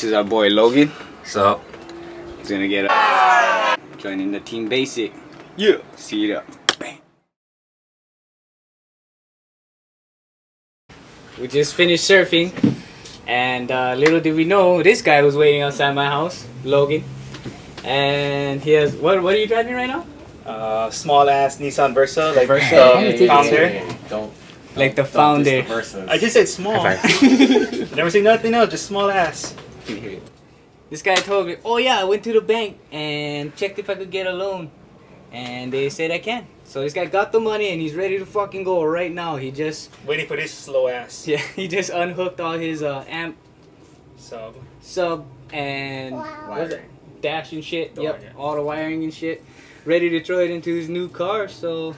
This is our boy Logan. So He's gonna get joining the team basic. yeah. See you up. Bang. We just finished surfing, and little did we know this guy was waiting outside my house, Logan. And he has what are you driving right now? Small ass Nissan Versa, like Versa. the founder. Like the founder. I just said small. Never say nothing else, just small ass. This guy told me, oh yeah, I went to the bank and checked if I could get a loan, and they said I can. So this guy got the money and he's ready to fucking go right now. He just Waiting for this slow ass. yeah, he just unhooked all his amp, sub, and what's it? Dash and shit. Oh, Yep, yeah. all the wiring and shit. Ready to throw it into his new car. So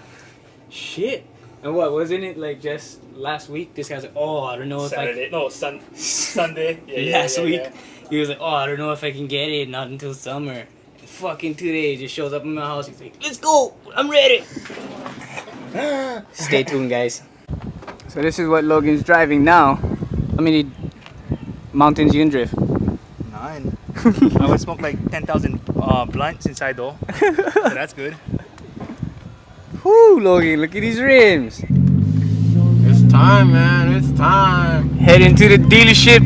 shit. And what wasn't it like just last week? This guy's like, oh, I don't know if Saturday, no, Sunday. last week. He was like, oh, I don't know if I can get it, not until summer. And fucking 2 days, just shows up in my house. He's like, let's go, I'm ready. Stay tuned, guys. So this is what Logan's driving now. How many mountains you can drift? 9. I would smoke like 10,000 blunts inside though. So that's good. Whoo, Logan, look at these rims. It's time, man. It's time. Heading to the dealership.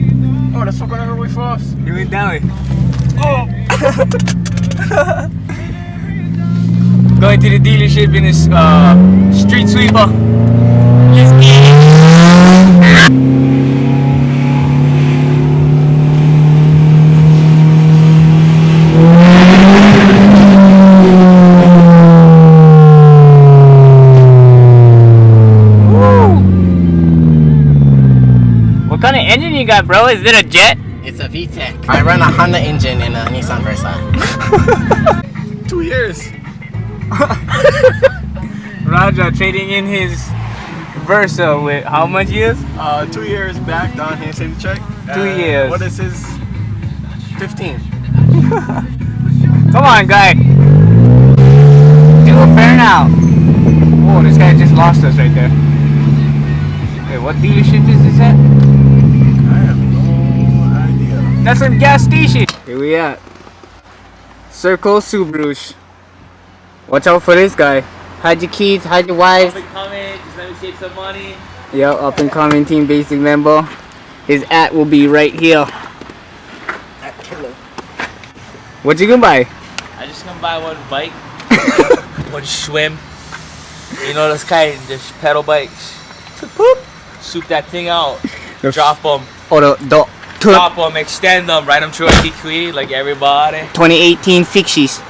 Oh, that's what going way fast. He went that way. Oh! Going to the dealership in this street sweeper. Let's get it. What kind of engine you got, bro? Is it a jet? It's a VTEC. I run a Honda engine in a Nissan Versa. 2 years. Raja trading in his Versa with how much years? 2 years back down here, safety check. 2 years. What is his? 15. Come on, guy. Do a burnout. Oh, this guy just lost us right there. Wait, what dealership is this at? I have no idea. That's a gas station. Here we at Circle Subaru's. Watch out for this guy. Hide your keys, hide your wives. Up and coming, just let me save some money. Yo, up and coming Team Basic member. His at will be right here. That killer. What you gonna buy? I just gonna buy one bike, one swim. You know those kind, just pedal bikes. Soup that thing out, drop them, Oh, drop them, extend them, ride them through a TQ like everybody. 2018 fixies.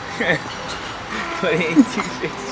2018.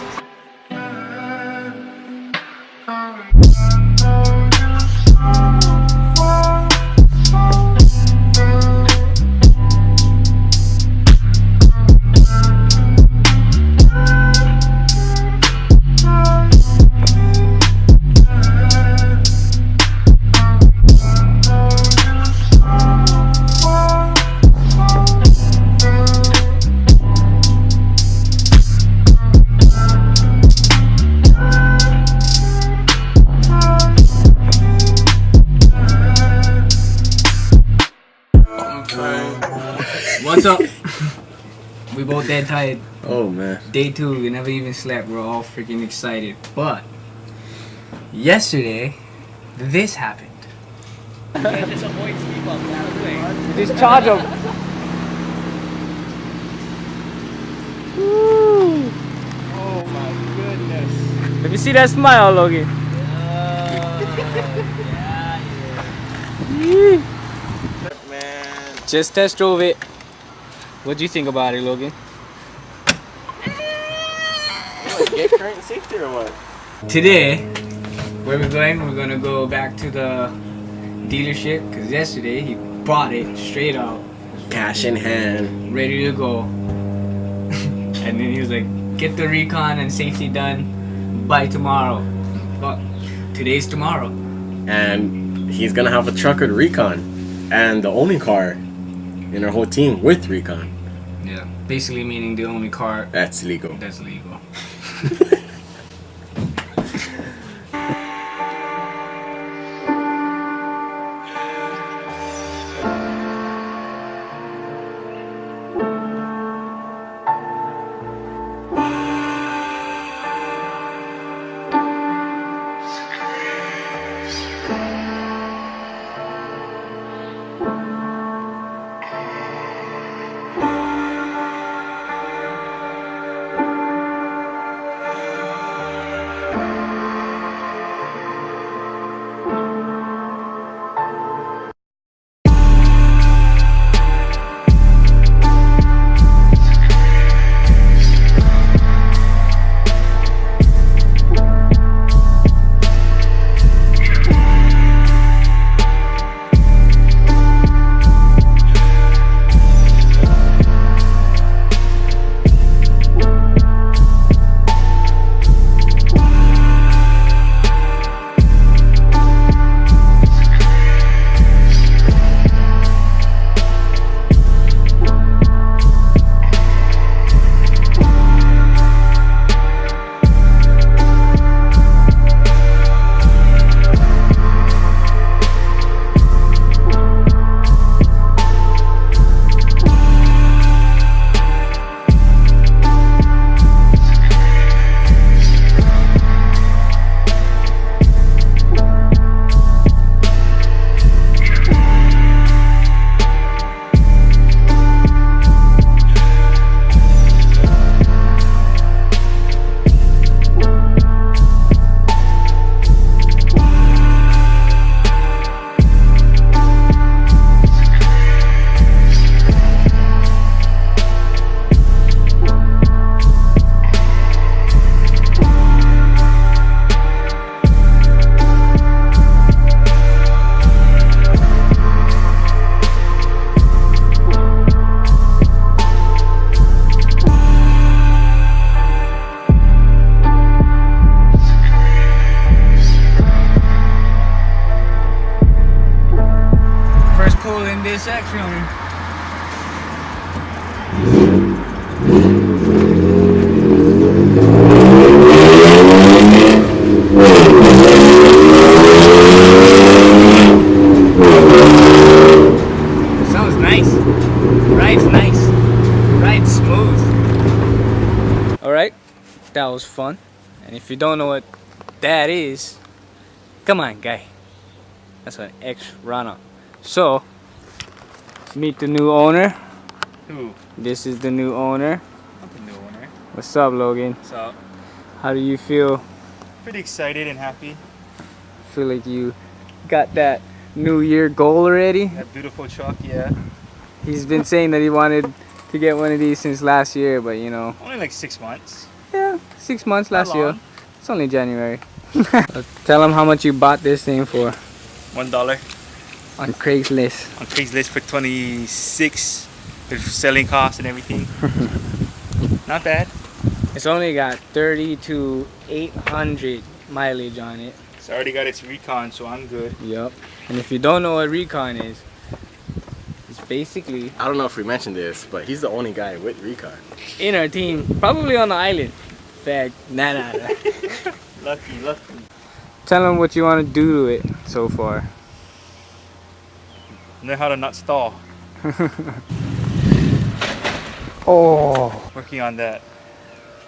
What's up? We both dead tired. Oh man. Day 2, we never even slept. We're all freaking excited. But yesterday, this happened. Just avoid speed bumps out of the way. Just charge them. Woo. Oh my goodness. Let me see that smile, Logan. Man. Just test drove it. What do you think about it, Logan? Get current safety or what? Today, where we're going, we're gonna go back to the dealership because yesterday he bought it straight out, Cash in hand. ready to go. And then he was like, get the recon and safety done by tomorrow. Fuck, today's tomorrow. And he's gonna have a trucker recon. And the only car in our whole team with recon. Yeah, basically meaning the only car That's legal. that's legal. fuel in this Xrunner. Sounds nice. Ride's nice. Ride's smooth. Alright, that was fun. And if you don't know what that is, come on, guy. That's an Xrunner. So, meet the new owner. Who? This is the new owner. I'm the new owner. What's up, Logan? What's up? How do you feel? Pretty excited and happy. Feel like you got that New Year goal already? That beautiful truck, yeah. He's been saying that he wanted to get one of these since last year, but you know. Only like 6 months. Yeah, 6 months Not last year. long. It's only January. Tell him how much you bought this thing for $1 on Craigslist. on Craigslist for 26 with selling costs and everything. Not bad. It's only got 30 to 800 mileage on it. It's already got its recon, so I'm good. Yup. And if you don't know what recon is, it's basically I don't know if we mentioned this, but he's the only guy with recon. in our team, probably on the island. Fact, nah. Lucky. Tell him what you want to do to it so far. Know how to not stall. Oh. Working on that.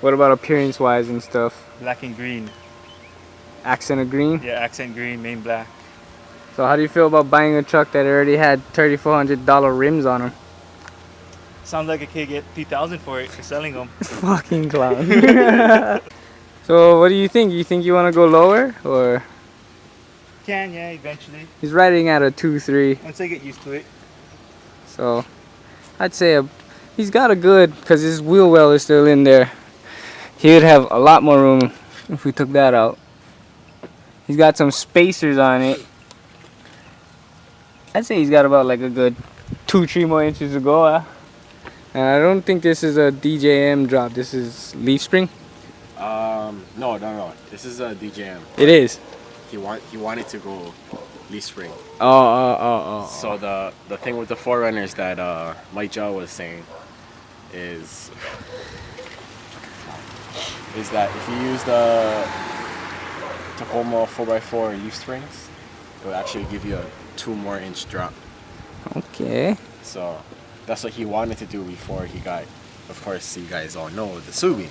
What about appearance wise and stuff? Black and green. Accent of green? Yeah, accent green, main black. So how do you feel about buying a truck that already had $3,400 rims on them? Sounds like I could get $3,000 for it for selling them. Fucking clown. So what do you think? You think you want to go lower or? Can, yeah, eventually. He's riding at a 2.3, Once I get used to it. so I'd say he's got a good, because his wheel well is still in there. He would have a lot more room if we took that out. He's got some spacers on it. I'd say he's got about like a good 2-3 more inches to go. And I don't think this is a DJM drop. This is leaf spring. No. This is a DJM. It is. He wanted to go leaf spring. Oh. So the thing with the Forerunners that Mike Jaw was saying is that if you use the Tacoma 4x4 leaf springs, it will actually give you a 2 more inch drop. Okay. So that's what he wanted to do before he got, of course, you guys all know, the Subi.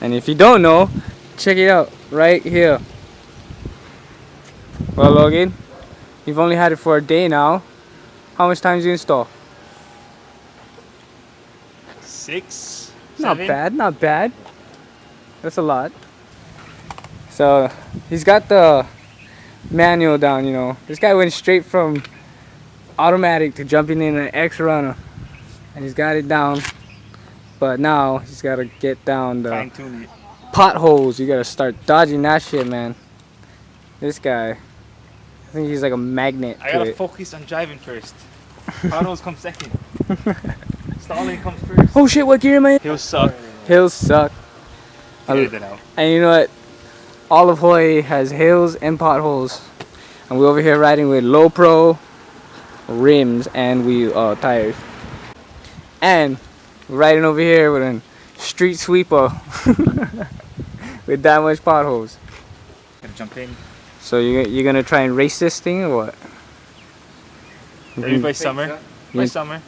And if you don't know, check it out right here. Well, Logan, you've only had it for a day now. How much time did you install? 6, Not 7. bad. That's a lot. So he's got the manual down, you know. This guy went straight from automatic to jumping in an Xrunner, and he's got it down. But now he's got to get down the Fine tune it. potholes. You got to start dodging that shit, man. This guy, I think he's like a magnet I to gotta it. focus on driving first. Potholes come second. Stalling comes first. Oh shit, what gear am I in? He'll suck. Hills suck. Edit it out. And you know what? All of Hawaii has hills and potholes. And we're over here riding with low pro rims and tires. And we're riding over here with a street sweeper with that much potholes. Gotta jump in. So you're gonna try and race this thing or what? Maybe by summer. By Yeah. summer.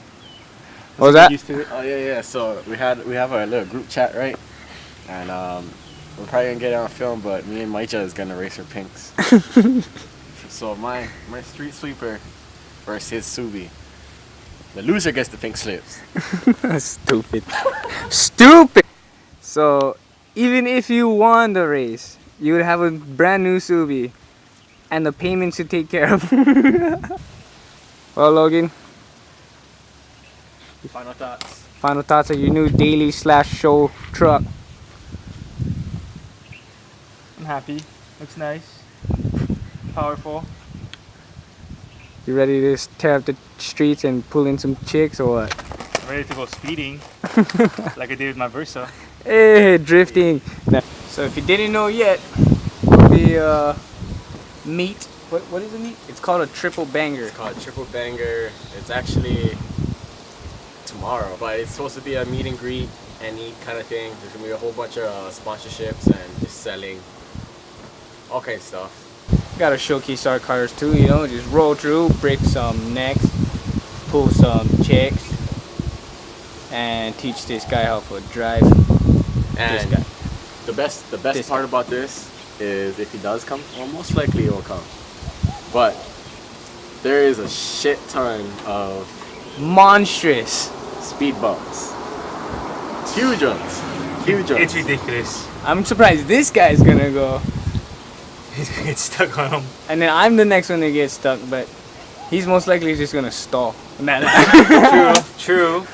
What was that? Used to it. Oh yeah. So we have a little group chat, right? And we're probably gonna get it on film, but me and Maicha is gonna race her pinks. So my street sweeper versus his Subi. The loser gets the pink slips. Stupid. Stupid! So, even if you won the race, you would have a brand new Subi and the payments to take care of. Well, Logan, Final thoughts. final thoughts of your new daily/show truck. I'm happy. Looks nice. Powerful. You ready to tear up the streets and pull in some chicks or what? I'm ready to go speeding. Like I did with my Versa. Hey, drifting. So if you didn't know yet, we meet What is it mean? It's called a triple banger. It's called Triple Banger. It's actually tomorrow, but it's supposed to be a meet and greet and eat kind of thing. There's gonna be a whole bunch of sponsorships and just selling all kinds of stuff. Gotta showcase our cars too, you know, just roll through, break some necks, pull some checks, and teach this guy how to drive. And This guy. the best This part guy. about this is if he does come, well, most likely he will come. But there is a shit ton of Monstrous. speed bumps. Huge ones. Huge ones. It's ridiculous. I'm surprised this guy's gonna go. He's gonna get stuck on him. And then I'm the next one to get stuck, but he's most likely just gonna stall. Nah. True.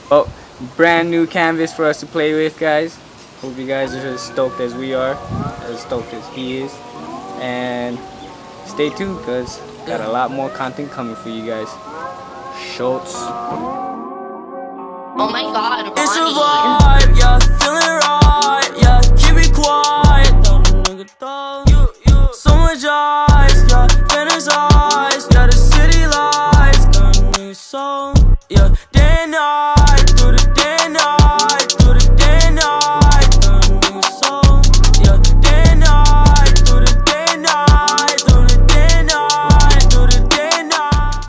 Oh, brand new canvas for us to play with, guys. Hope you guys are as stoked as we are, as stoked as he is. And stay tuned, because got a lot more content coming for you guys. Shorts. Oh my god, It's a Ronnie. war.